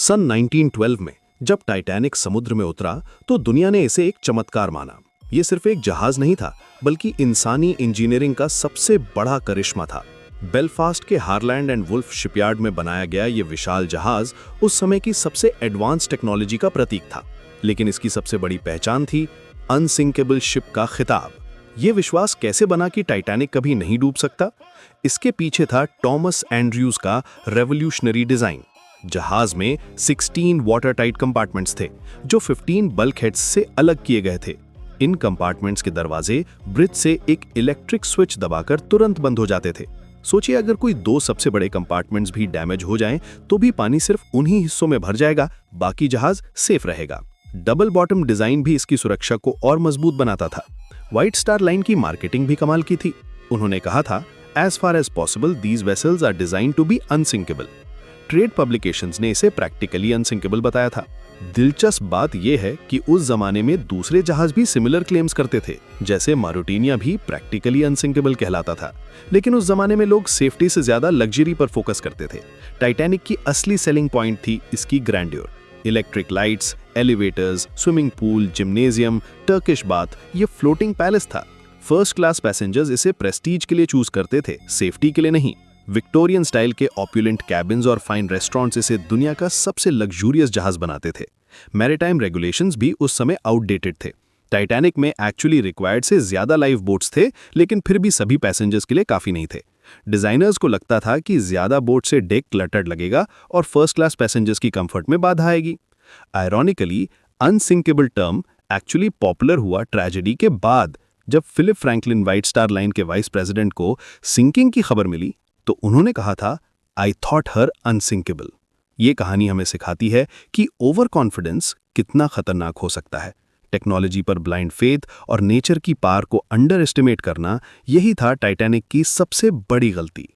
सन 1912 में जब टाइटैनिक समुद्र में उतरा तो दुनिया ने इसे एक चमत्कार माना। ये सिर्फ एक जहाज नहीं था, बल्कि इंसानी इंजीनियरिंग का सबसे बड़ा करिश्मा था। बेलफास्ट के हारलैंड एंड वुल्फ शिपयार्ड में बनाया गया ये विशाल जहाज उस समय की सबसे एडवांस टेक्नोलॉजी का प्रतीक था। लेकिन इसकी सबसे बड़ी पहचान थी अनसिंकेबल शिप का खिताब। ये विश्वास कैसे बना कि टाइटैनिक कभी नहीं डूब सकता? इसके पीछे था टॉमस एंड्रयूज का रेवोल्यूशनरी डिजाइन। जहाज में 16 वाटर टाइट कंपार्टमेंट्स थे, जो 15 बल्क हेड्स से अलग किए गए थे। इन कंपार्टमेंट्स के दरवाजे ब्रिज से एक इलेक्ट्रिक स्विच दबाकर तुरंत बंद हो जाते थे। सोचिए, अगर कोई दो सबसे बड़े कंपार्टमेंट्स भी डैमेज हो जाएं, तो भी पानी सिर्फ उन्हीं हिस्सों में भर जाएगा, बाकी जहाज सेफ रहेगा। डबल बॉटम डिजाइन भी इसकी सुरक्षा को और मजबूत बनाता था। व्हाइट स्टार लाइन की मार्केटिंग भी कमाल की थी। उन्होंने कहा था, as far as possible these vessels are design to be unsinkable. Trade publications ने इसे प्रैक्टिकली अनसिंकेबल बताया था। दिलचस्प बात यह है कि उस जमाने में दूसरे जहाज भी सिमिलर क्लेम्स करते थे, जैसे मारुटिनिया भी प्रैक्टिकली अनसिंकेबल कहलाता था। लेकिन उस जमाने में लोग सेफ्टी से ज्यादा लग्जरी पर फोकस करते थे। टाइटैनिक की असली सेलिंग पॉइंट थी इसकी grandeur. Electric lights, elevators, swimming pool, gymnasium, Turkish bath, ये फ्लोटिंग पैलेस था। फर्स्ट क्लास पैसेंजर्स इसे प्रेस्टीज के लिए चूज करते थे, सेफ्टी के लिए नहीं। विक्टोरियन स्टाइल के ऑप्युलेंट कैबिन्स और फाइन रेस्टोरेंट्स इसे दुनिया का सबसे लग्जूरियस जहाज बनाते थे। मैरीटाइम रेगुलेशंस भी उस समय आउटडेटेड थे। टाइटैनिक में एक्चुअली रिक्वायर्ड से ज्यादा लाइफ बोट्स थे, लेकिन फिर भी सभी पैसेंजर्स के लिए काफी नहीं थे। डिजाइनर्स को लगता था कि ज्यादा बोट से डेक क्लटर्ड लगेगा और फर्स्ट क्लास पैसेंजर्स की कंफर्ट में बाधा आएगी। Ironically, unsinkable term actually popular हुआ ट्रेजेडी के बाद, जब Philip Franklin White Star Line के वाइस प्रेसिडेंट को सिंकिंग की खबर मिली तो उन्होंने कहा था, आई थॉट हर अनसिंकेबल। ये कहानी हमें सिखाती है कि ओवर कॉन्फिडेंस कितना खतरनाक हो सकता है। टेक्नोलॉजी पर ब्लाइंड फेथ और नेचर की पार को अंडर एस्टिमेट करना, यही था टाइटैनिक की सबसे बड़ी गलती।